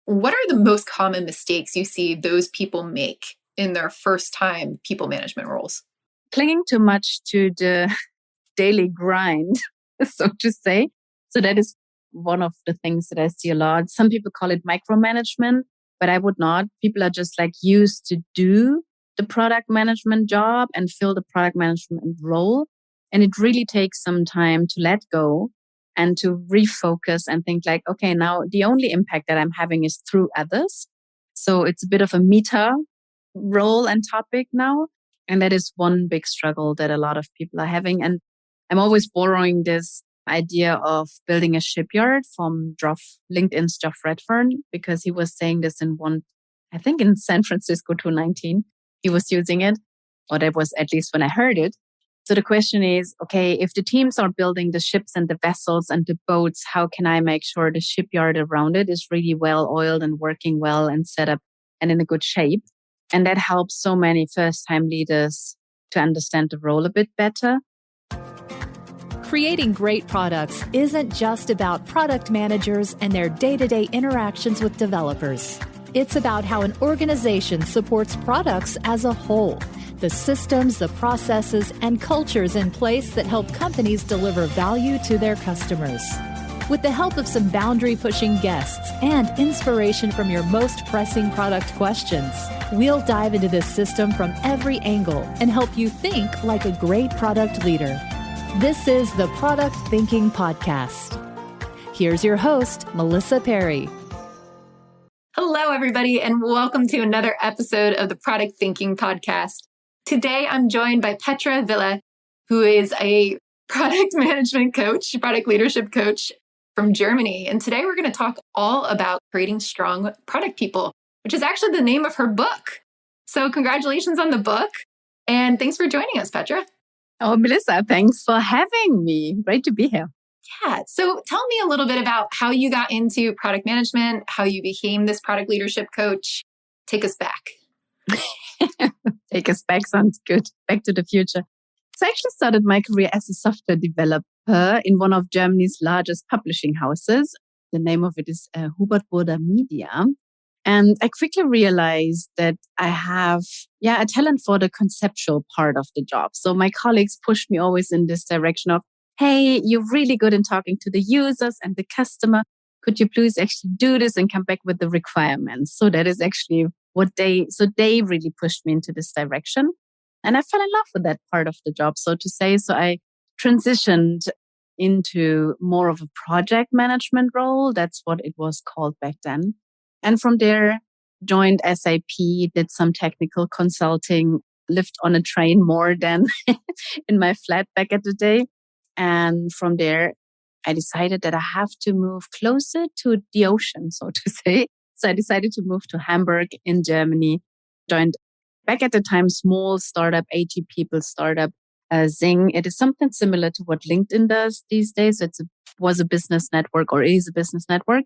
What are the most common mistakes you see those people make in their first time people management roles? Clinging too much to the daily grind, so to say. So that is one of the things that I see a lot. Some people call it micromanagement, but I would not. People are just like used to do the product management job and fill the product management role. And it really takes some time to let go and to refocus and think like, okay, now the only impact that I'm having is through others. So it's a bit of a meta role and topic now. And that is one big struggle that a lot of people are having. And I'm always borrowing this idea of building a shipyard from LinkedIn's Geoff Redfern, because he was saying this in I think in San Francisco 2019, he was using it, or that was at least when I heard it. So the question is, okay, if the teams are building the ships and the vessels and the boats, how can I make sure the shipyard around it is really well oiled and working well and set up and in a good shape? And that helps so many first-time leaders to understand the role a bit better. Creating great products isn't just about product managers and their day-to-day interactions with developers. It's about how an organization supports products as a whole, the systems, the processes, and cultures in place that help companies deliver value to their customers. With the help of some boundary-pushing guests and inspiration from your most pressing product questions, we'll dive into this system from every angle and help you think like a great product leader. This is the Product Thinking Podcast. Here's your host, Melissa Perri. Hello, everybody, and welcome to another episode of the Product Thinking Podcast. Today, I'm joined by Petra Wille, who is a product management coach, product leadership coach from Germany. And today, we're going to talk all about creating strong product people, which is actually the name of her book. So congratulations on the book. And thanks for joining us, Petra. Oh, Melissa, thanks for having me. Great to be here. Yeah. So tell me a little bit about how you got into product management, how you became this product leadership coach. Take us back. Take us back sounds good. Back to the future. So I actually started my career as a software developer in one of Germany's largest publishing houses. The name of it is Hubert Burda Media. And I quickly realized that I have, a talent for the conceptual part of the job. So my colleagues pushed me always in this direction of, hey, you're really good in talking to the users and the customer. Could you please actually do this and come back with the requirements? So that is actually they really pushed me into this direction. And I fell in love with that part of the job, so to say. So I transitioned into more of a project management role. That's what it was called back then. And from there, joined SAP, did some technical consulting, lived on a train more than in my flat back at the day. And from there, I decided that I have to move closer to the ocean, so to say. So I decided to move to Hamburg in Germany, joined back at the time, small startup, 80 people startup, Zing. It is something similar to what LinkedIn does these days. Was a business network or is a business network.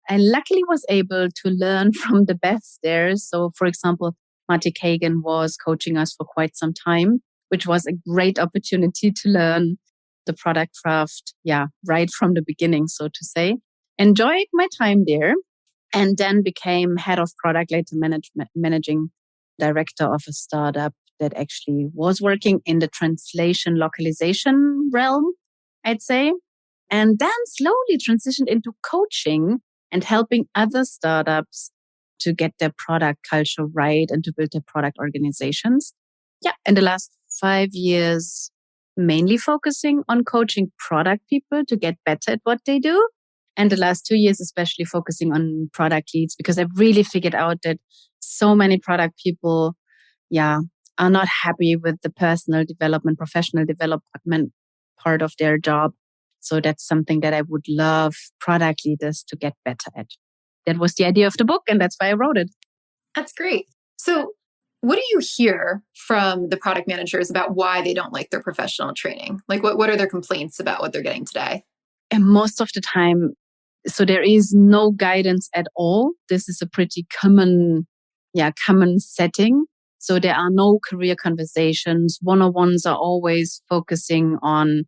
I luckily was able to learn from the best there. So, for example, Matti Kagan was coaching us for quite some time, which was a great opportunity to learn the product craft, right from the beginning, so to say. Enjoyed my time there and then became head of product, later managing director of a startup that actually was working in the translation localization realm, I'd say. And then slowly transitioned into coaching and helping other startups to get their product culture right and to build their product organizations. In the last 5 years, mainly focusing on coaching product people to get better at what they do. And the last 2 years, especially focusing on product leads, because I've really figured out that so many product people, are not happy with the personal development, professional development part of their job. So that's something that I would love product leaders to get better at. That was the idea of the book, and that's why I wrote it. That's great. So what do you hear from the product managers about why they don't like their professional training? Like what are their complaints about what they're getting today? And most of the time, so there is no guidance at all. This is a pretty common setting. So there are no career conversations. One-on-ones are always focusing on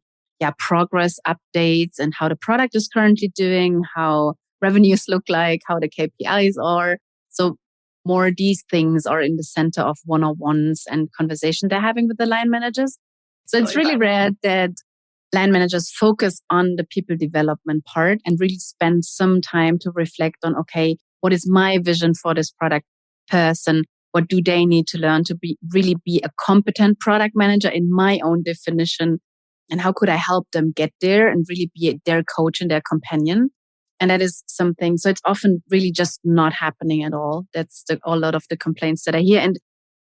progress updates and how the product is currently doing, how revenues look like, how the KPIs are. So more these things are in the center of one-on-ones and conversation they're having with the line managers. So it's really rare that line managers focus on the people development part and really spend some time to reflect on, okay, what is my vision for this product person? What do they need to learn to really be a competent product manager in my own definition? And how could I help them get there and really be their coach and their companion? And that is something, so it's often really just not happening at all. That's a lot of the complaints that I hear. And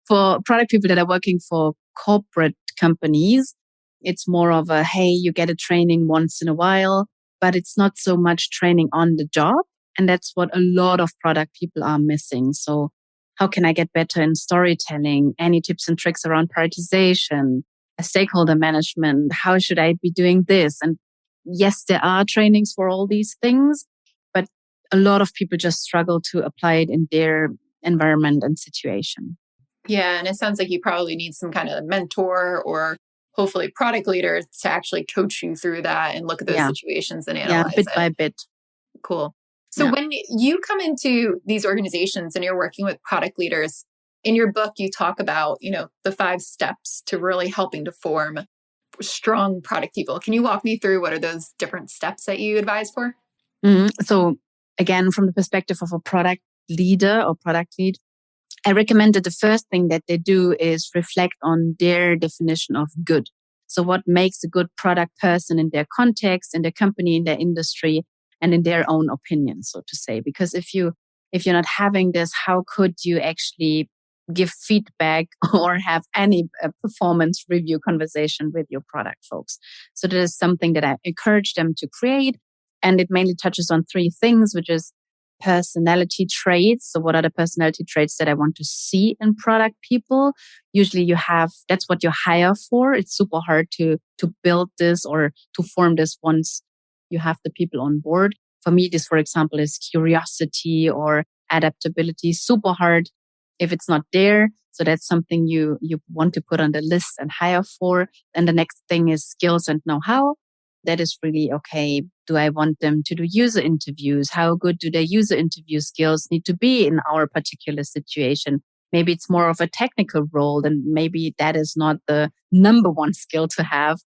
for product people that are working for corporate companies, it's more of a, hey, you get a training once in a while, but it's not so much training on the job. And that's what a lot of product people are missing. So how can I get better in storytelling? Any tips and tricks around prioritization, stakeholder management? How should I be doing this? And yes, there are trainings for all these things, but a lot of people just struggle to apply it in their environment and situation. Yeah. And it sounds like you probably need some kind of mentor or hopefully product leaders to actually coach you through that and look at those situations and analyze bit by bit. Cool. So when you come into these organizations and you're working with product leaders, in your book, you talk about, the 5 steps to really helping to form strong product people. Can you walk me through what are those different steps that you advise for? So again, from the perspective of a product leader or product lead, I recommend that the first thing that they do is reflect on their definition of good. So what makes a good product person in their context, in their company, in their industry, and in their own opinion, so to say. Because if you're not having this, how could you actually give feedback or have any performance review conversation with your product folks? So that is something that I encourage them to create. And it mainly touches on 3 things, which is personality traits. So what are the personality traits that I want to see in product people? Usually that's what you hire for. It's super hard to build this or to form this once you have the people on board. For me, this, for example, is curiosity or adaptability. Super hard if it's not there. So that's something you want to put on the list and hire for. And the next thing is skills and know-how. That is really, okay, do I want them to do user interviews? How good do their user interview skills need to be in our particular situation? Maybe it's more of a technical role, and maybe that is not the number one skill to have,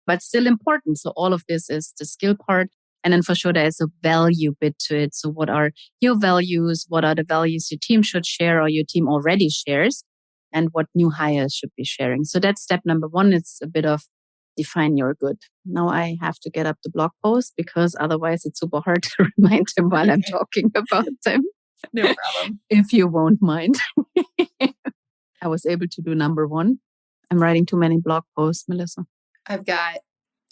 but still important. So all of this is the skill part. And then for sure, there's a value bit to it. So what are your values? What are the values your team should share or your team already shares? And what new hires should be sharing? So that's step number 1. It's a bit of define your good. Now I have to get up the blog post because otherwise it's super hard to remind them while I'm talking about them. No problem. If you won't mind. I was able to do number 1. I'm writing too many blog posts, Melissa.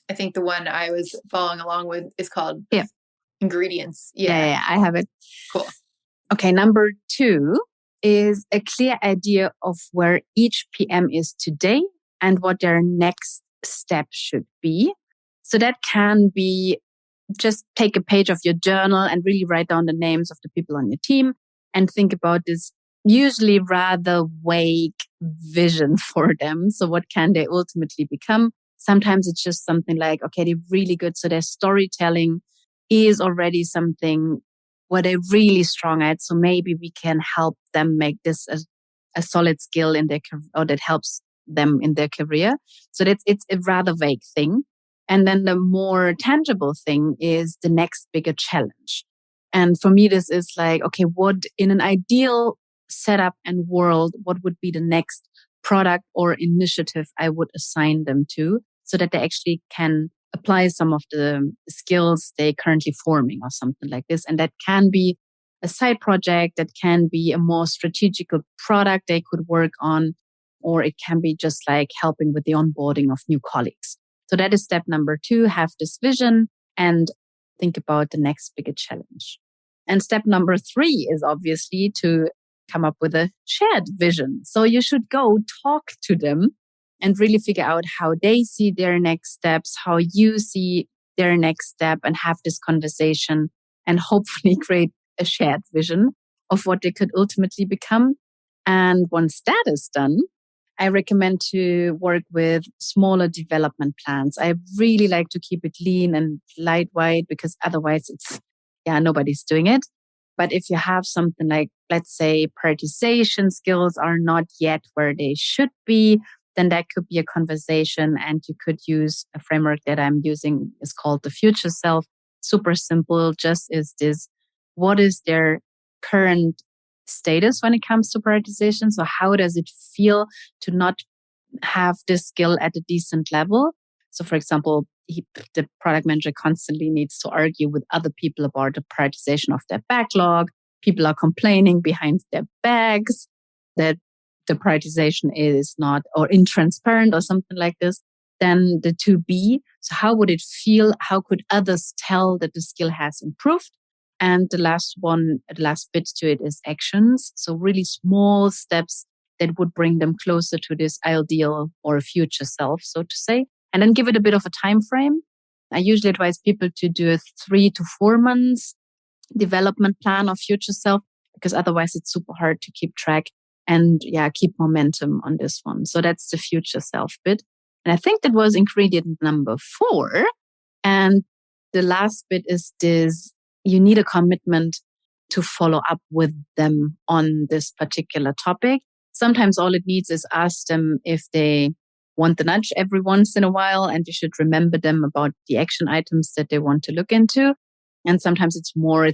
I think the one I was following along with is called ingredients. Yeah, I have it. Cool. Okay, number 2 is a clear idea of where each PM is today and what their next step should be. So that can be just take a page of your journal and really write down the names of the people on your team and think about this usually rather vague vision for them. So what can they ultimately become? Sometimes it's just something like, okay, they're really good. So their storytelling is already something where they're really strong at. So maybe we can help them make this a solid skill in their career, or that helps them in their career. So it's a rather vague thing. And then the more tangible thing is the next bigger challenge. And for me, this is like, okay, what in an ideal setup and world, what would be the next product or initiative I would assign them to so that they actually can apply some of the skills they're currently forming or something like this. And that can be a side project, that can be a more strategical product they could work on, or it can be just like helping with the onboarding of new colleagues. So that is step number 2, have this vision and think about the next bigger challenge. And step number 3 is obviously to come up with a shared vision. So you should go talk to them and really figure out how they see their next steps, how you see their next step, and have this conversation and hopefully create a shared vision of what they could ultimately become. And once that is done, I recommend to work with smaller development plans. I really like to keep it lean and lightweight because otherwise nobody's doing it. But if you have something like, let's say, prioritization skills are not yet where they should be, then that could be a conversation. And you could use a framework that I'm using. It's called the future self. Super simple. Just is this, what is their current status when it comes to prioritization? So how does it feel to not have this skill at a decent level? So for example, the product manager constantly needs to argue with other people about the prioritization of their backlog. People are complaining behind their backs that the prioritization is not or intransparent or something like this. Then the 2B. So how would it feel? How could others tell that the skill has improved? And the last bit to it is actions. So really small steps that would bring them closer to this ideal or future self, so to say. And then give it a bit of a time frame. I usually advise people to do a 3 to 4 months development plan of future self, because otherwise it's super hard to keep track and keep momentum on this one. So that's the future self bit. And I think that was ingredient number 4. And the last bit is this: you need a commitment to follow up with them on this particular topic. Sometimes all it needs is ask them if they want the nudge every once in a while, and you should remember them about the action items that they want to look into. And sometimes it's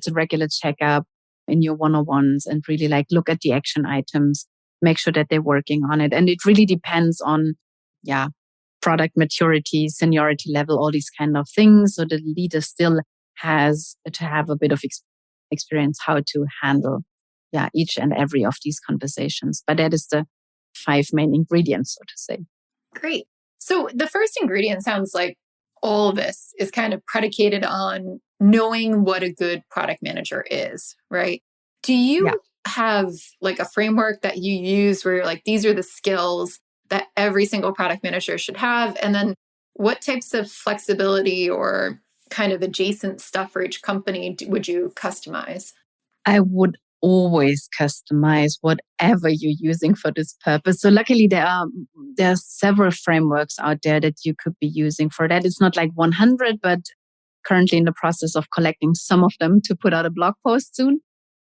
a regular checkup in your one-on-ones and really look at the action items, make sure that they're working on it. And it really depends on, product maturity, seniority level, all these kind of things. So the leader still has to have a bit of experience how to handle, each and every of these conversations. But that is the 5 main ingredients, so to say. Great. So the first ingredient sounds like all of this is kind of predicated on knowing what a good product manager is, right? Do you have a framework that you use where you're these are the skills that every single product manager should have? And then what types of flexibility or kind of adjacent stuff for each company would you customize? I would always customize whatever you're using for this purpose. So luckily there are several frameworks out there that you could be using for that. It's not 100, but currently in the process of collecting some of them to put out a blog post soon.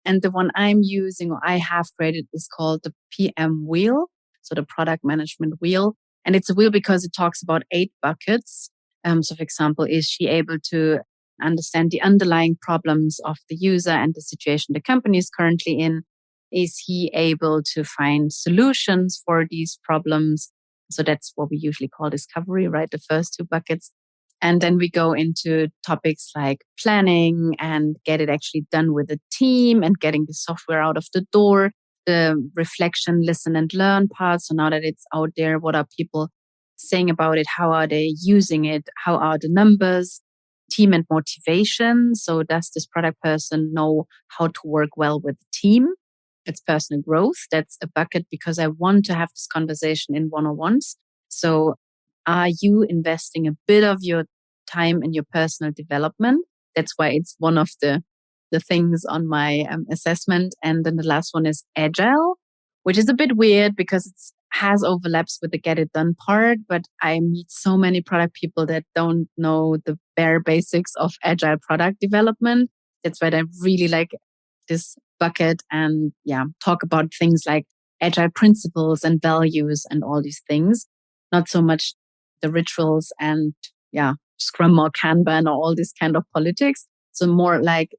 And the one I'm using or I have created is called the PM wheel. So the product management wheel. And it's a wheel because it talks about 8 buckets. So for example, is she able to understand the underlying problems of the user and the situation the company is currently in? Is he able to find solutions for these problems? So that's what we usually call discovery, right? The first 2 buckets. And then we go into topics like planning and get it actually done with a team and getting the software out of the door, the reflection, listen and learn part. So now that it's out there, what are people saying about it? How are they using it? How are the numbers? Team and motivation. So does this product person know how to work well with the team? It's personal growth. That's a bucket because I want to have this conversation in one-on-ones. So are you investing a bit of your time in your personal development? That's why it's one of the things on my assessment. And then the last one is agile, which is a bit weird because it has overlaps with the get it done part. But I meet so many product people that don't know the bare basics of agile product development. That's why I really like this bucket and talk about things like agile principles and values and all these things. Not so much the rituals and Scrum or Kanban or all this kind of politics. So more like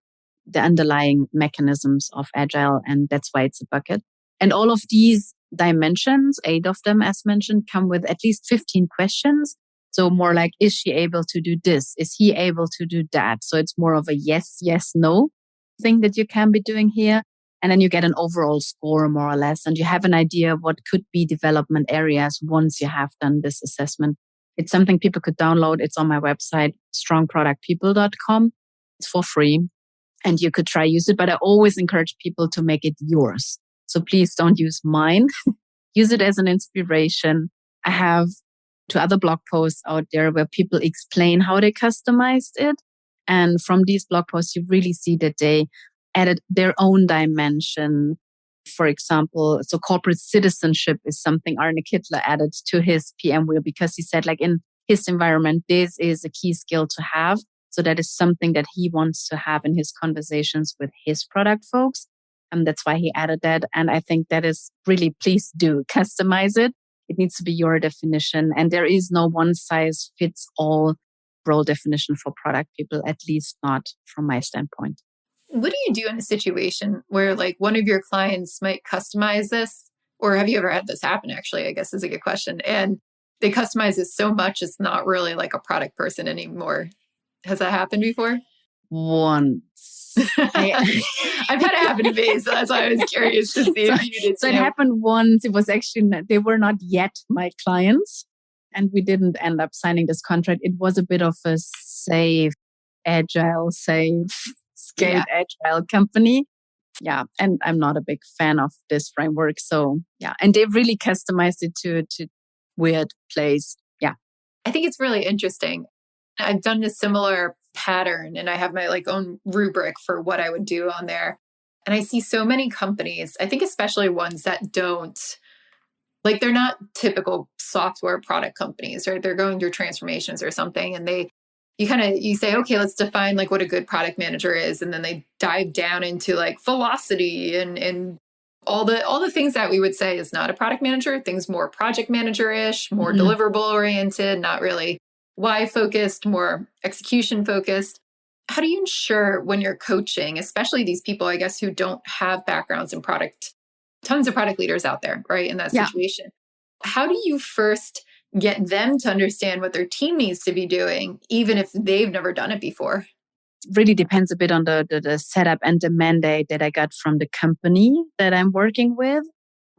the underlying mechanisms of agile, and that's why it's a bucket. And all of these dimensions, 8 of them as mentioned, come with at least 15 questions. So more like, is she able to do this? Is he able to do that? So it's more of a yes, no thing that you can be doing here. And then you get an overall score more or less. And you have an idea of what could be development areas once you have done this assessment. It's something people could download. It's on my website, strongproductpeople.com. It's for free and you could try use it. But I always encourage people to make it yours. So please don't use mine. Use it as an inspiration. I have 2 other blog posts out there where people explain how they customized it. And from these blog posts, you really see that they added their own dimension. For example, so corporate citizenship is something Arne Kittler added to his PM wheel because he said in his environment, this is a key skill to have. So that is something that he wants to have in his conversations with his product folks. And that's why he added that. And I think that is really, please do customize it. It needs to be your definition. And there is no one size fits all role definition for product people, at least not from my standpoint. What do you do in a situation where like one of your clients might customize this? Or have you ever had this happen, actually, I guess is a good question. And they customize it so much, it's not really like a product person anymore. Has that happened before? Once. I've had it happen to me, so that's why I was curious to see if you did. So it happened once. It was actually, they were not yet my clients, and we didn't end up signing this contract. It was a bit of a safe, agile, scaled agile company. Yeah. And I'm not a big fan of this framework. So yeah. And they really customized it to weird place. Yeah. I think it's really interesting. I've done a similar pattern and I have my like own rubric for what I would do on there. And I see so many companies, I think especially ones that don't, like they're not typical software product companies, right? They're going through transformations or something. And you say, okay, let's define like what a good product manager is. And then they dive down into like velocity and all the things that we would say is not a product manager, things more project manager-ish, more deliverable oriented, not really why focused, more execution focused. How do you ensure when you're coaching, especially these people, I guess, who don't have backgrounds in product, tons of product leaders out there, right? In that situation, how do you first get them to understand what their team needs to be doing, even if they've never done it before? Really depends a bit on the setup and the mandate that I got from the company that I'm working with.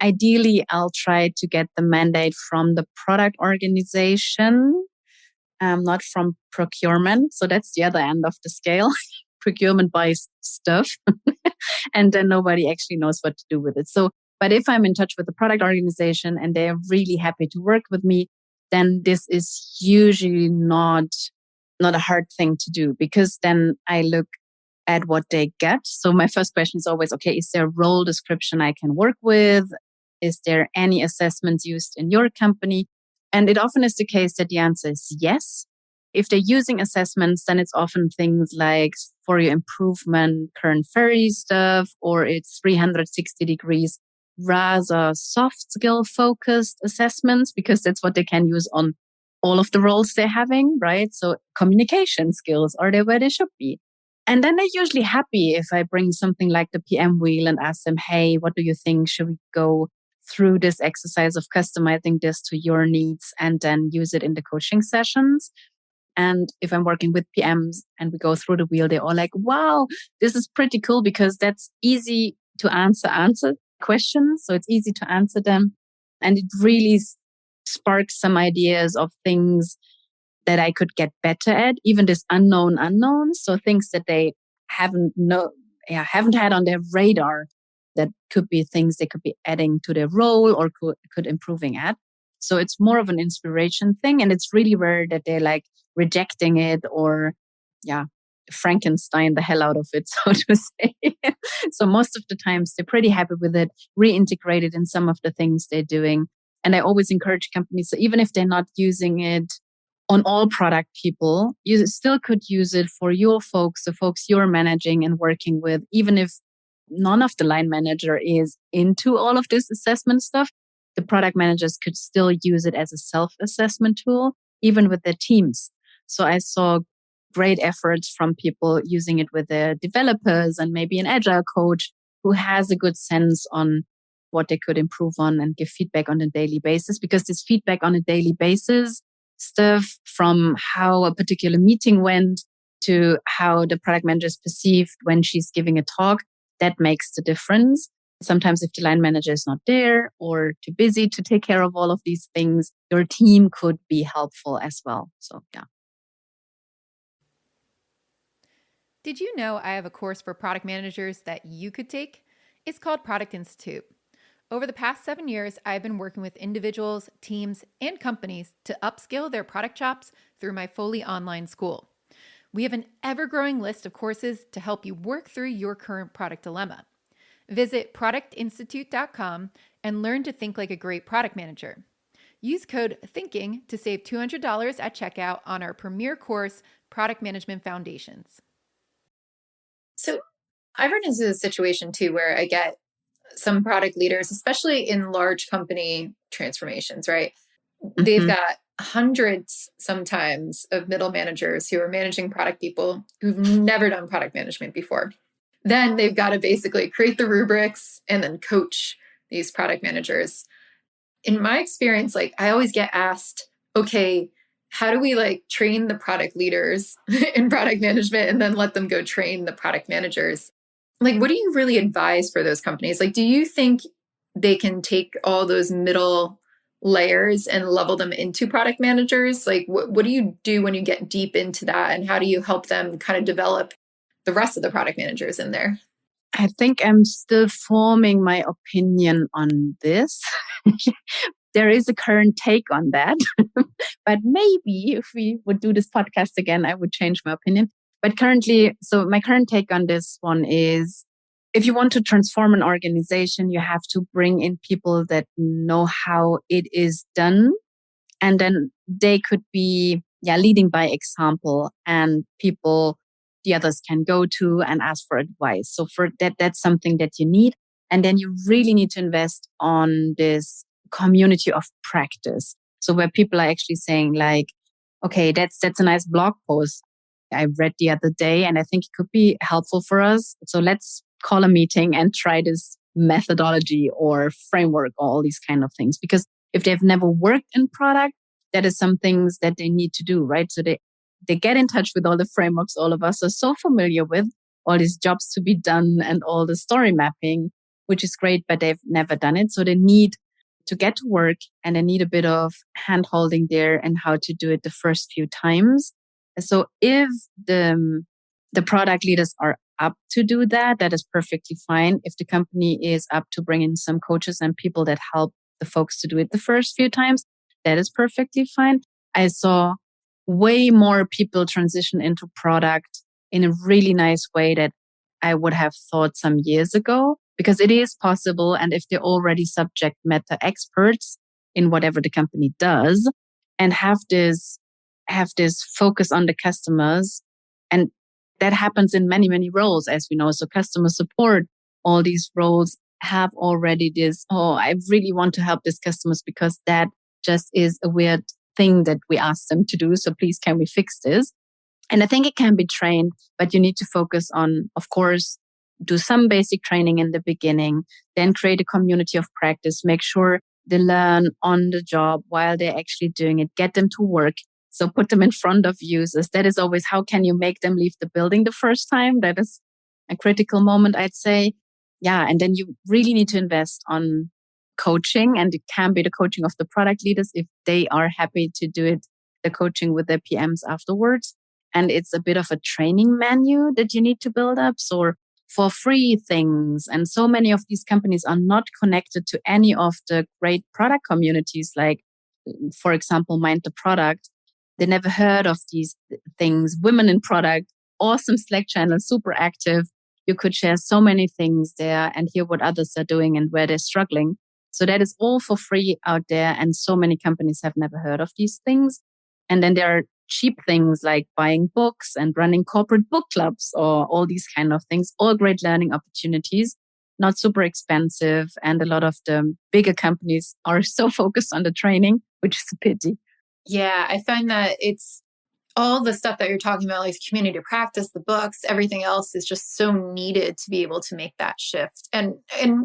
Ideally, I'll try to get the mandate from the product organization, not from procurement. So that's the other end of the scale. Procurement buys stuff and then nobody actually knows what to do with it. So, but if I'm in touch with the product organization and they're really happy to work with me, then this is usually not a hard thing to do, because then I look at what they get. So my first question is always, okay, is there a role description I can work with? Is there any assessments used in your company? And it often is the case that the answer is yes. If they're using assessments, then it's often things like for your improvement, current Perri stuff, or it's 360 degrees, rather soft skill focused assessments, because that's what they can use on all of the roles they're having, right? So communication skills, are they where they should be? And then they're usually happy if I bring something like the PM wheel and ask them, hey, what do you think? Should we go through this exercise of customizing this to your needs and then use it in the coaching sessions? And if I'm working with PMs and we go through the wheel, they're all like, wow, this is pretty cool, because that's easy to answer questions. So it's easy to answer them. And it really sparks some ideas of things that I could get better at, even this unknowns. So things that they haven't had on their radar, that could be things they could be adding to their role or could improving at. So it's more of an inspiration thing. And it's really rare that they're like rejecting it or, Frankenstein the hell out of it, so to say. So most of the times they're pretty happy with it, reintegrate it in some of the things they're doing. And I always encourage companies, so even if they're not using it on all product people, you still could use it for your folks, the folks you're managing and working with, even if none of the line manager is into all of this assessment stuff. The product managers could still use it as a self-assessment tool, even with their teams. So I saw great efforts from people using it with their developers and maybe an agile coach who has a good sense on what they could improve on and give feedback on a daily basis. Because this feedback on a daily basis stuff, from how a particular meeting went to how the product manager is perceived when she's giving a talk, that makes the difference. Sometimes if the line manager is not there or too busy to take care of all of these things, your team could be helpful as well. So, yeah. Did you know I have a course for product managers that you could take? It's called Product Institute. Over the past 7 years, I've been working with individuals, teams, and companies to upskill their product chops through my fully online school. We have an ever-growing list of courses to help you work through your current product dilemma. Visit productinstitute.com and learn to think like a great product manager. Use code THINKING to save $200 at checkout on our premier course, Product Management Foundations. So I've run into this situation too, where I get some product leaders, especially in large company transformations, right? They've got hundreds sometimes of middle managers who are managing product people who've never done product management before. Then they've got to basically create the rubrics and then coach these product managers. In my experience, like I always get asked, okay, how do we like train the product leaders in product management and then let them go train the product managers? Like, what do you really advise for those companies? Like, do you think they can take all those middle layers and level them into product managers? Like, what do you do when you get deep into that? And how do you help them kind of develop the rest of the product managers in there? I think I'm still forming my opinion on this. There is a current take on that. But maybe if we would do this podcast again, I would change my opinion. But currently, so my current take on this one is, if you want to transform an organization, you have to bring in people that know how it is done. And then they could be leading by example, and people the others can go to and ask for advice. So for that's something that you need. And then you really need to invest on this community of practice. So where people are actually saying like, okay, that's a nice blog post I read the other day, and I think it could be helpful for us. So let's call a meeting and try this methodology or framework, or all these kind of things. Because if they've never worked in product, that is some things that they need to do, right? So they get in touch with all the frameworks all of us are so familiar with, all these jobs to be done and all the story mapping, which is great, but they've never done it. So they need to get to work, and they need a bit of hand holding there and how to do it the first few times. So if the product leaders are up to do that, that is perfectly fine. If the company is up to bring in some coaches and people that help the folks to do it the first few times, that is perfectly fine. I saw way more people transition into product in a really nice way that I would have thought some years ago, because it is possible. And if they're already subject matter experts in whatever the company does, and have this focus on the customers, and that happens in many, many roles, as we know. So customer support, all these roles have already this, I really want to help these customers because that just is a weird thing that we ask them to do. So please, can we fix this? And I think it can be trained, but you need to focus on, of course, do some basic training in the beginning, then create a community of practice, make sure they learn on the job while they're actually doing it, get them to work. So put them in front of users. That is always, how can you make them leave the building the first time? That is a critical moment, I'd say. Yeah. And then you really need to invest on coaching, and it can be the coaching of the product leaders if they are happy to do it, the coaching with their PMs afterwards. And it's a bit of a training menu that you need to build up. So for free things. And so many of these companies are not connected to any of the great product communities, like, for example, Mind the Product. They never heard of these things. Women in Product, awesome Slack channel, super active. You could share so many things there and hear what others are doing and where they're struggling. So that is all for free out there. And so many companies have never heard of these things. And then there are cheap things like buying books and running corporate book clubs, or all these kind of things, all great learning opportunities, not super expensive. And a lot of the bigger companies are so focused on the training, which is a pity. Yeah, I find that it's all the stuff that you're talking about, like community practice, the books, everything else is just so needed to be able to make that shift. And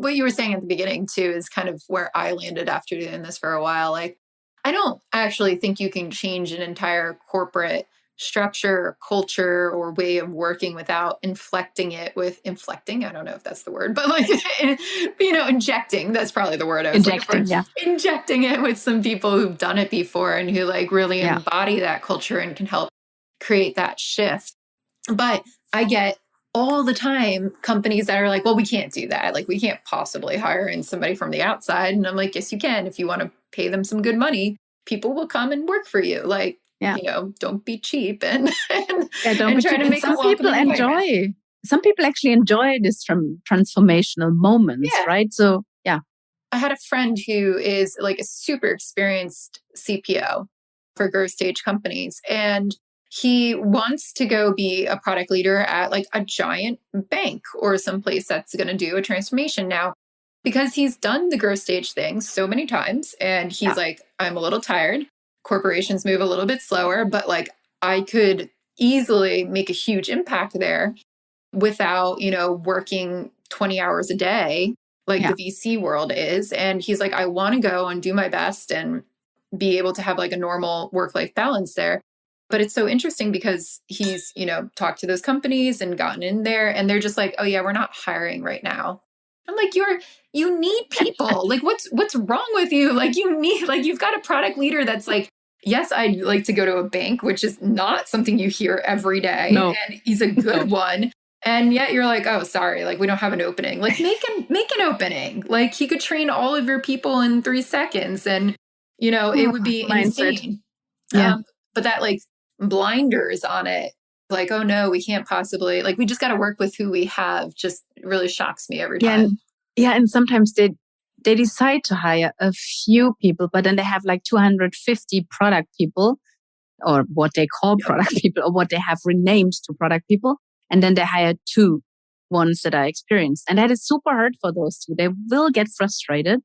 what you were saying at the beginning too is kind of where I landed after doing this for a while. Like, I don't actually think you can change an entire corporate structure or culture or way of working without inflecting. I don't know if that's the word, but like, injecting, that's probably the word I was looking for. Yeah. Injecting it with some people who've done it before and who like really embody that culture and can help create that shift. But I get all the time companies that are like, well, we can't do that. Like, we can't possibly hire in somebody from the outside. And I'm like, yes, you can. If you want to pay them some good money, people will come and work for you. Like, don't be cheap and don't be try cheap. to make some people actually enjoy this from transformational moments, right? So I had a friend who is like a super experienced CPO for growth stage companies. And he wants to go be a product leader at like a giant bank or someplace that's going to do a transformation now, because he's done the growth stage thing so many times. And he's like, I'm a little tired. Corporations move a little bit slower, but like I could easily make a huge impact there without, working 20 hours a day like the VC world is. And he's like, I want to go and do my best and be able to have like a normal work-life balance there. But it's so interesting because he's, talked to those companies and gotten in there and they're just like, oh yeah, we're not hiring right now. I'm like, you need people. Like what's wrong with you? Like you've got a product leader that's like, yes, I'd like to go to a bank, which is not something you hear every day. No. And he's a good one. And yet you're like, oh, sorry, like we don't have an opening. Like make an opening. Like he could train all of your people in 3 seconds and, it would be insane. Yeah. But that like blinders on it, like, oh no, we can't possibly, like we just got to work with who we have, just really shocks me every time. And sometimes they decide to hire a few people, but then they have like 250 product people or what they call product people or what they have renamed to product people. And then they hire 2 ones that are experienced. And that is super hard for those 2. They will get frustrated.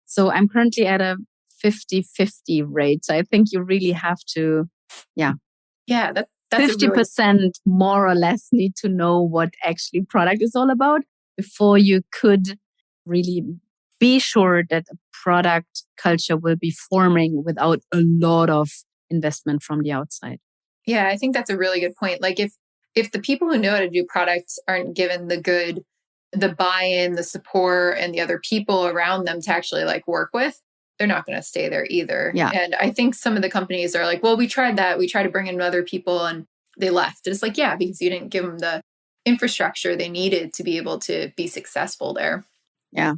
So I'm currently at a 50-50 rate. So I think you really have to, that's 50% more or less need to know what actually product is all about before you could really be sure that a product culture will be forming without a lot of investment from the outside. Yeah, I think that's a really good point. Like if the people who know how to do products aren't given the buy-in, the support, and the other people around them to actually like work with, they're not going to stay there either. Yeah. And I think some of the companies are like, well, we tried that. We tried to bring in other people and they left. And it's like, yeah, because you didn't give them the infrastructure they needed to be able to be successful there. Yeah.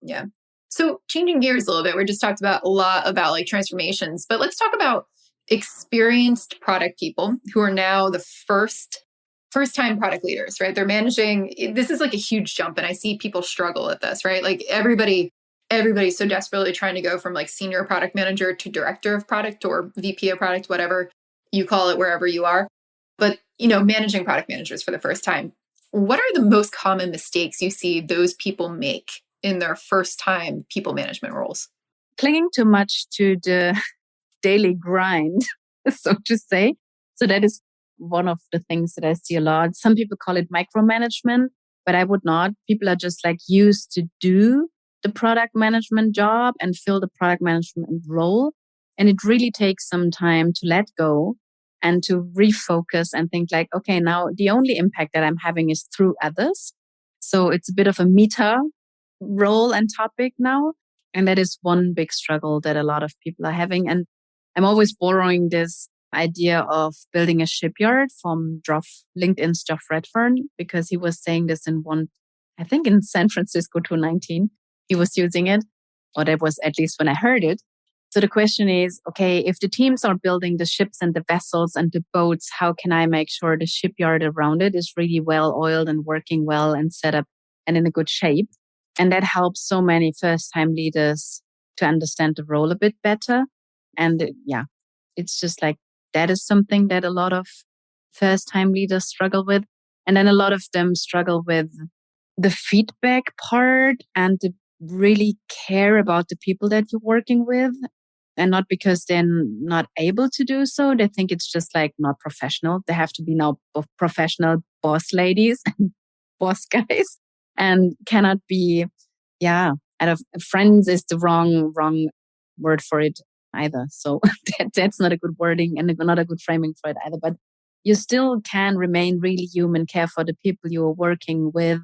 Yeah. So changing gears a little bit, we just talked about a lot about like transformations, but let's talk about experienced product people who are now the first-time product leaders, right? They're managing, this is like a huge jump. And I see people struggle with this, right? Like everybody's so desperately trying to go from like senior product manager to director of product or VP of product, whatever you call it, wherever you are. But, managing product managers for the first time. What are the most common mistakes you see those people make in their first time people management roles? Clinging too much to the daily grind, so to say. So that is one of the things that I see a lot. Some people call it micromanagement, but I would not. People are just like used to do the product management job and fill the product management role. And it really takes some time to let go and to refocus and think like, okay, now the only impact that I'm having is through others. So it's a bit of a meta role and topic now. And that is one big struggle that a lot of people are having. And I'm always borrowing this idea of building a shipyard from LinkedIn's Geoff Redfern, because he was saying this in I think in San Francisco 2019, he was using it, or that was at least when I heard it. So the question is, okay, if the teams are building the ships and the vessels and the boats, how can I make sure the shipyard around it is really well oiled and working well and set up and in a good shape? And that helps so many first-time leaders to understand the role a bit better. And it's just like, that is something that a lot of first-time leaders struggle with. And then a lot of them struggle with the feedback part and to really care about the people that you're working with. And not because they're not able to do so. They think it's just like not professional. They have to be now professional boss ladies and boss guys and cannot be, friends is the wrong word for it either. So that's not a good wording and not a good framing for it either. But you still can remain really human, care for the people you are working with,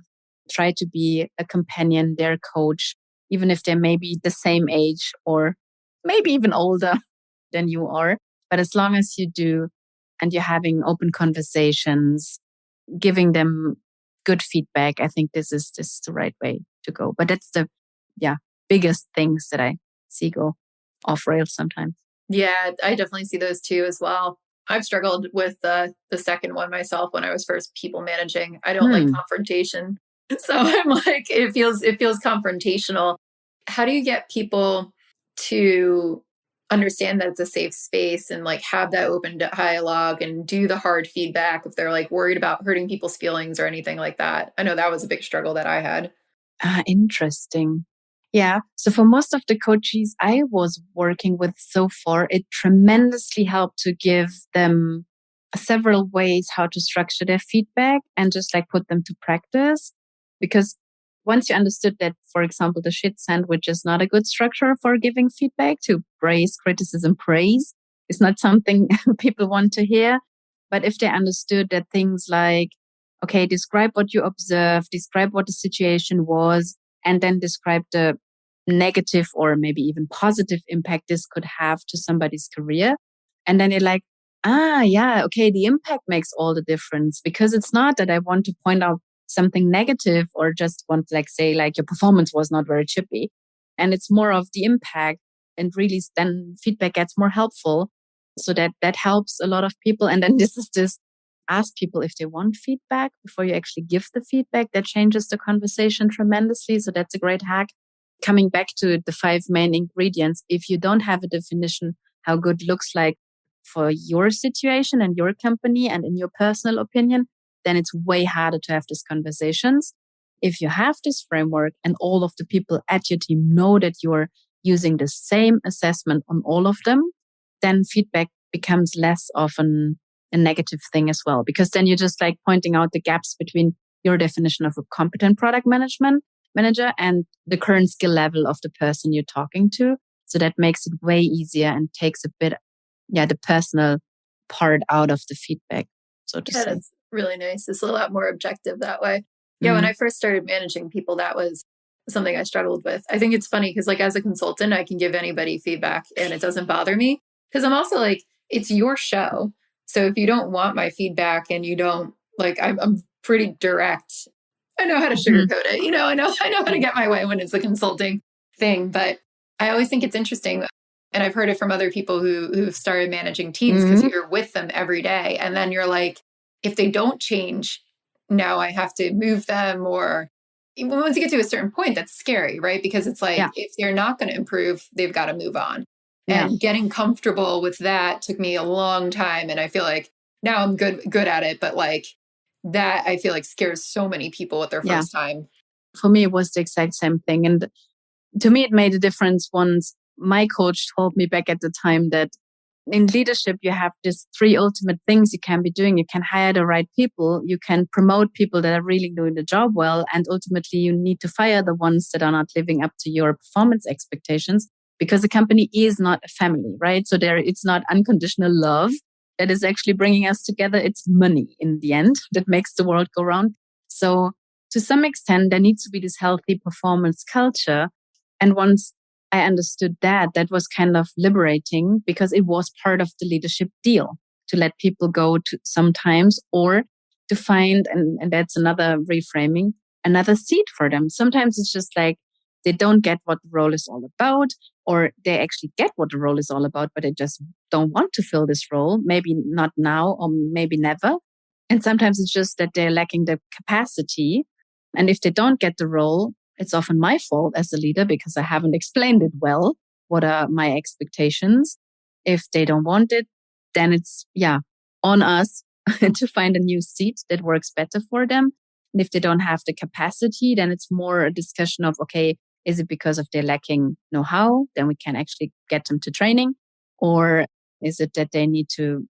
try to be a companion, their coach, even if they're maybe the same age or maybe even older than you are. But as long as you do, and you're having open conversations, giving them good feedback, I think this is the right way to go. But that's the biggest things that I see go off rails sometimes. Yeah, I definitely see those too as well. I've struggled with the second one myself when I was first people managing. I don't like confrontation. So I'm like, it feels confrontational. how do you get people to understand that it's a safe space and like have that open dialogue and do the hard feedback if they're like worried about hurting people's feelings or anything like that? I know that was a big struggle that I had. Interesting. Yeah. So for most of the coaches I was working with so far, it tremendously helped to give them several ways how to structure their feedback and just like put them to practice. Because once you understood that, for example, the shit sandwich is not a good structure for giving feedback, to praise, criticism, praise is not something people want to hear. But if they understood that things like, okay, describe what you observed, describe what the situation was, and then describe the negative or maybe even positive impact this could have to somebody's career. And then you're like, yeah, okay, the impact makes all the difference, because it's not that I want to point out something negative or just want to like say like your performance was not very chippy. And it's more of the impact, and really then feedback gets more helpful. So that helps a lot of people. And then this ask people if they want feedback before you actually give the feedback. That changes the conversation tremendously. So that's a great hack. Coming back to the 5 main ingredients, if you don't have a definition how good looks like for your situation and your company and in your personal opinion, then it's way harder to have these conversations. If you have this framework and all of the people at your team know that you're using the same assessment on all of them, then feedback becomes less often a negative thing as well. Because then you're just like pointing out the gaps between your definition of a competent product manager and the current skill level of the person you're talking to. So that makes it way easier and takes a bit, the personal part out of the feedback, so to say. That's really nice. It's a lot more objective that way. Yeah, when I first started managing people, that was something I struggled with. I think it's funny because like as a consultant, I can give anybody feedback and it doesn't bother me, because I'm also like, it's your show. So if you don't want my feedback and you don't like, I'm pretty direct. I know how to sugarcoat it. You know, I know how to get my way when it's a consulting thing. But I always think it's interesting. And I've heard it from other people who've started managing teams, because you're with them every day. And then you're like, if they don't change, now I have to move them. Or once you get to a certain point, that's scary, right? Because it's like, if they're not going to improve, they've got to move on. And getting comfortable with that took me a long time. And I feel like now I'm good at it. But like that, I feel like scares so many people at their first time. For me, it was the exact same thing. And to me, it made a difference once my coach told me back at the time that in leadership, you have these 3 ultimate things you can be doing. You can hire the right people. You can promote people that are really doing the job well. And ultimately, you need to fire the ones that are not living up to your performance expectations, because the company is not a family, right? So it's not unconditional love that is actually bringing us together. It's money in the end that makes the world go round. So to some extent, there needs to be this healthy performance culture. And once I understood that was kind of liberating, because it was part of the leadership deal to let people go to sometimes, or to find, and that's another reframing, another seat for them. Sometimes it's just like they don't get what the role is all about, or they actually get what the role is all about, but they just don't want to fill this role. Maybe not now, or maybe never. And sometimes it's just that they're lacking the capacity. And if they don't get the role, it's often my fault as a leader, because I haven't explained it well. What are my expectations? If they don't want it, then it's, on us to find a new seat that works better for them. And if they don't have the capacity, then it's more a discussion of, okay, is it because of their lacking know-how? Then we can actually get them to training. Or is it that they need to,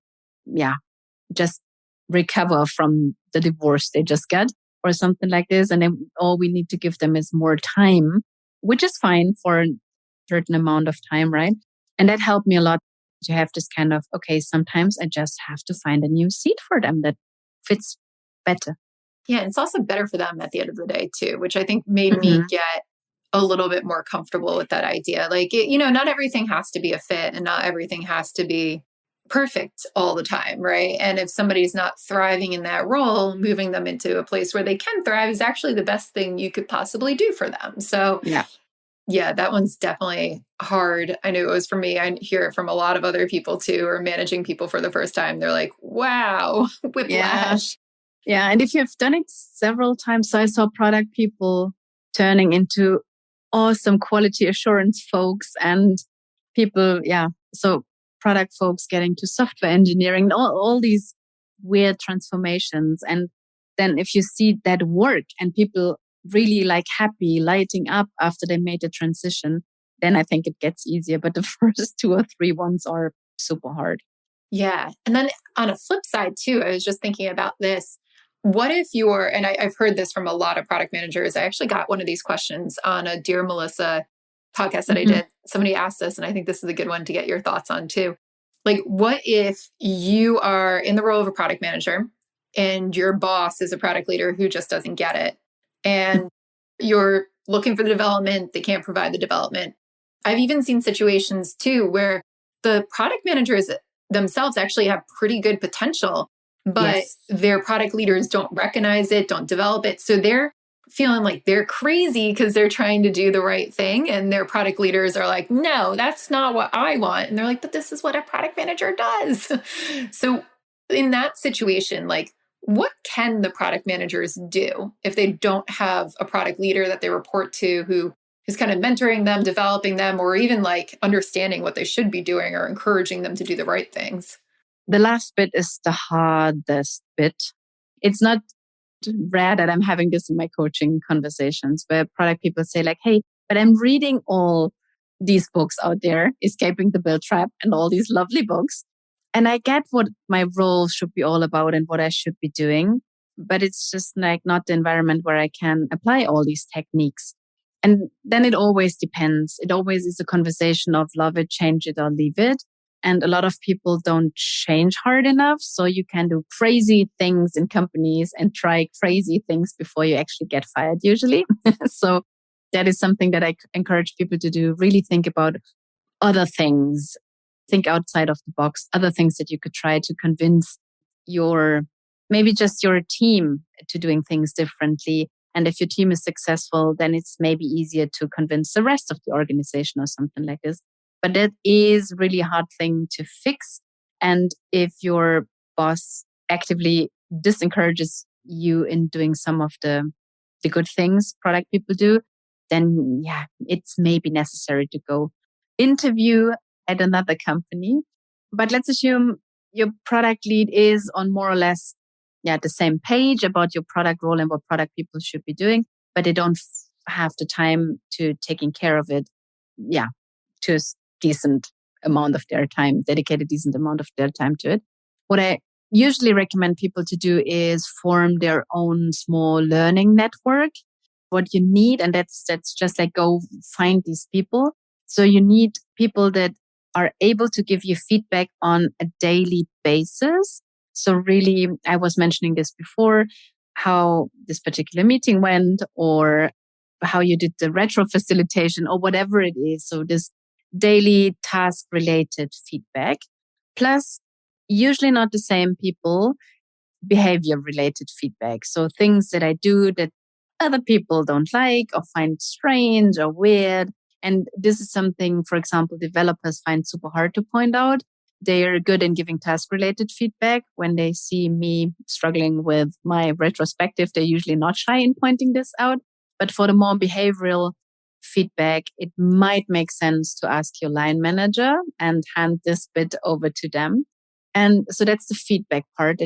just recover from the divorce they just got, or something like this. And then all we need to give them is more time, which is fine for a certain amount of time, right? And that helped me a lot to have this kind of, okay, sometimes I just have to find a new seat for them that fits better. Yeah, and it's also better for them at the end of the day too, which I think made me get a little bit more comfortable with that idea. Like, not everything has to be a fit, and not everything has to be perfect all the time, right? And if somebody's not thriving in that role, moving them into a place where they can thrive is actually the best thing you could possibly do for them. So yeah, that one's definitely hard. I know it was for me. I hear it from a lot of other people too, who are managing people for the first time. They're like, wow, whiplash. Yeah. And if you've done it several times, so I saw product people turning into awesome quality assurance folks and people, so product folks getting to software engineering, all these weird transformations. And then if you see that work and people really like happy, lighting up after they made the transition, then I think it gets easier. But the first 2 or 3 ones are super hard. Yeah. And then on a flip side too, I was just thinking about this. What if and I've heard this from a lot of product managers. I actually got one of these questions on a Dear Melissa podcast that I did. Somebody asked this, and I think this is a good one to get your thoughts on too. Like, what if you are in the role of a product manager and your boss is a product leader who just doesn't get it? And you're looking for the development, they can't provide the development. I've even seen situations too where the product managers themselves actually have pretty good potential, but their product leaders don't recognize it, don't develop it. So they're feeling like they're crazy because they're trying to do the right thing. And their product leaders are like, no, that's not what I want. And they're like, but this is what a product manager does. So in that situation, like, what can the product managers do if they don't have a product leader that they report to who's kind of mentoring them, developing them, or even like understanding what they should be doing or encouraging them to do the right things? The last bit is the hardest bit. It's not rare that I'm having this in my coaching conversations where product people say like, hey, but I'm reading all these books out there, Escaping the Build Trap and all these lovely books. And I get what my role should be all about and what I should be doing. But it's just like not the environment where I can apply all these techniques. And then it always depends. It always is a conversation of love it, change it, or leave it. And a lot of people don't change hard enough. So you can do crazy things in companies and try crazy things before you actually get fired usually. So that is something that I encourage people to do. Really think about other things. Think outside of the box, other things that you could try to convince maybe just your team to doing things differently. And if your team is successful, then it's maybe easier to convince the rest of the organization or something like this. But that is really a hard thing to fix. And if your boss actively disencourages you in doing some of the good things product people do, then it's maybe necessary to go interview at another company. But let's assume your product lead is on more or less the same page about your product role and what product people should be doing, but they don't have the time to taking care of it, to a decent amount of their time, dedicate a decent amount of their time to it. What I usually recommend people to do is form their own small learning network. What you need, and that's just like go find these people. So you need people that are able to give you feedback on a daily basis. So really, I was mentioning this before, how this particular meeting went or how you did the retro facilitation or whatever it is. So this daily task related feedback, plus usually not the same people, behavior related feedback. So things that I do that other people don't like or find strange or weird. And this is something, for example, developers find super hard to point out. They are good in giving task-related feedback. When they see me struggling with my retrospective, they're usually not shy in pointing this out. But for the more behavioral feedback, it might make sense to ask your line manager and hand this bit over to them. And so that's the feedback part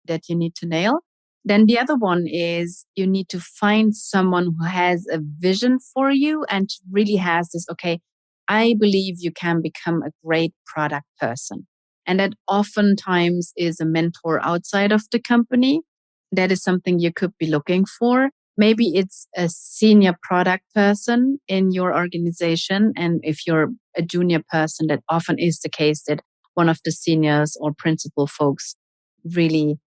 that you need to nail. Then the other one is you need to find someone who has a vision for you and really has this, okay, I believe you can become a great product person. And that oftentimes is a mentor outside of the company. That is something you could be looking for. Maybe it's a senior product person in your organization. And if you're a junior person, that often is the case that one of the seniors or principal folks really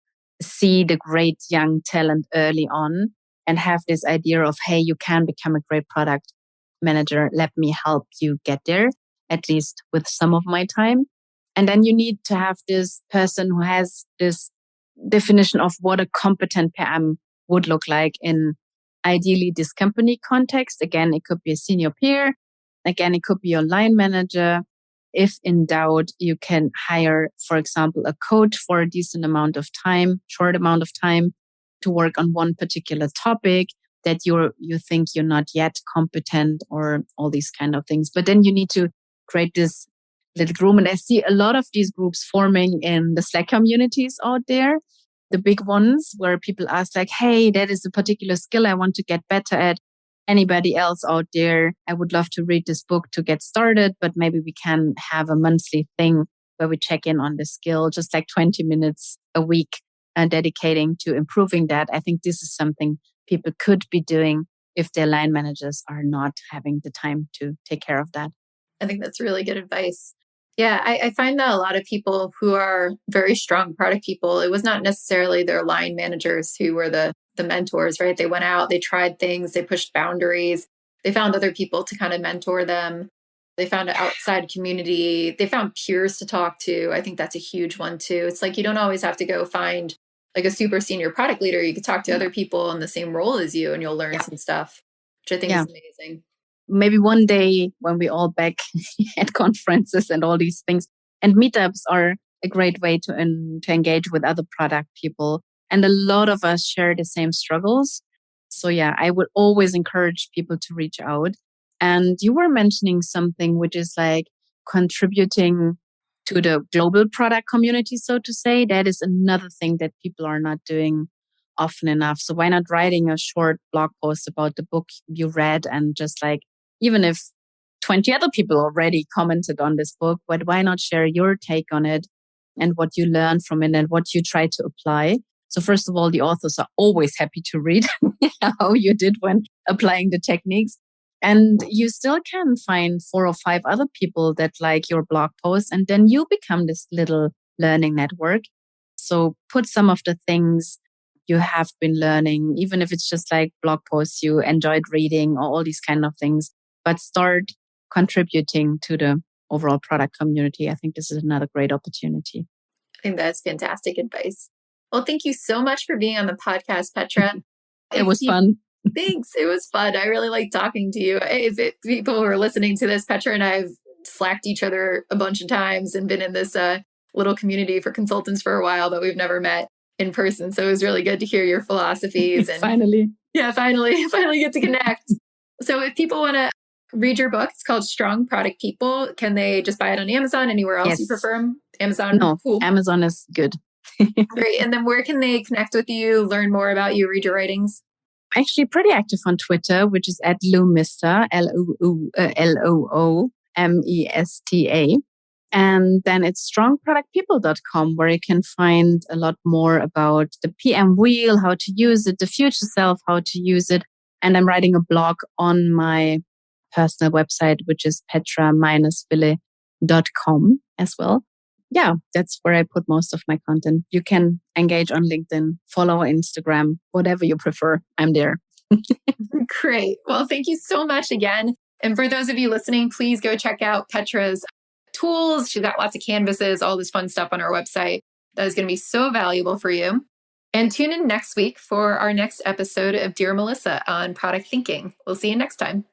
see the great young talent early on and have this idea of, hey, you can become a great product manager. Let me help you get there, at least with some of my time. And then you need to have this person who has this definition of what a competent PM would look like in ideally this company context. Again, it could be a senior peer. Again, it could be your line manager. If in doubt, you can hire, for example, a coach for a decent amount of time, short amount of time to work on one particular topic. that you think you're not yet competent or all these kind of things. But then you need to create this little room. And I see a lot of these groups forming in the Slack communities out there, the big ones where people ask like, hey, that is a particular skill I want to get better at. Anybody else out there? I would love to read this book to get started, but maybe we can have a monthly thing where we check in on the skill, just like 20 minutes a week and dedicating to improving that. I think this is something people could be doing if their line managers are not having the time to take care of that. I think that's really good advice. Yeah, I find that a lot of people who are very strong product people, it was not necessarily their line managers who were the mentors, right? They went out, they tried things, they pushed boundaries, they found other people to kind of mentor them. They found an outside community. They found peers to talk to. I think that's a huge one too. It's like you don't always have to go find like a super senior product leader. You could talk to other people in the same role as you and you'll learn some stuff, which I think is amazing. Maybe one day when we all back at conferences and all these things, and meetups are a great way to engage with other product people. And a lot of us share the same struggles. So yeah, I would always encourage people to reach out. And you were mentioning something which is like contributing to the global product community, so to say. That is another thing that people are not doing often enough. So why not writing a short blog post about the book you read and just like, even if 20 other people already commented on this book, but why not share your take on it and what you learned from it and what you try to apply? So first of all, the authors are always happy to read how you did when applying the techniques. And you still can find 4 or 5 other people that like your blog post, and then you become this little learning network. So put some of the things you have been learning, even if it's just like blog posts you enjoyed reading or all these kind of things, but start contributing to the overall product community. I think this is another great opportunity. I think that's fantastic advice. Well, thank you so much for being on the podcast, Petra. It was fun. Thanks. It was fun. I really like talking to you. People who are listening to this, Petra and I have slacked each other a bunch of times and been in this little community for consultants for a while, but we've never met in person. So it was really good to hear your philosophies. And finally get to connect. So if people want to read your book, it's called Strong Product People. Can they just buy it on Amazon? Anywhere else you prefer them? Amazon? No, cool. Amazon is good. Great. And then where can they connect with you, learn more about you, read your writings? Actually pretty active on Twitter, which is at Loomista, Loomesta. And then it's strongproductpeople.com, where you can find a lot more about the PM wheel, how to use it, the future self, how to use it. And I'm writing a blog on my personal website, which is petra-wille.com as well. Yeah, that's where I put most of my content. You can engage on LinkedIn, follow Instagram, whatever you prefer. I'm there. Great. Well, thank you so much again. And for those of you listening, please go check out Petra's tools. She's got lots of canvases, all this fun stuff on our website that is going to be so valuable for you. And tune in next week for our next episode of Dear Melissa on product thinking. We'll see you next time.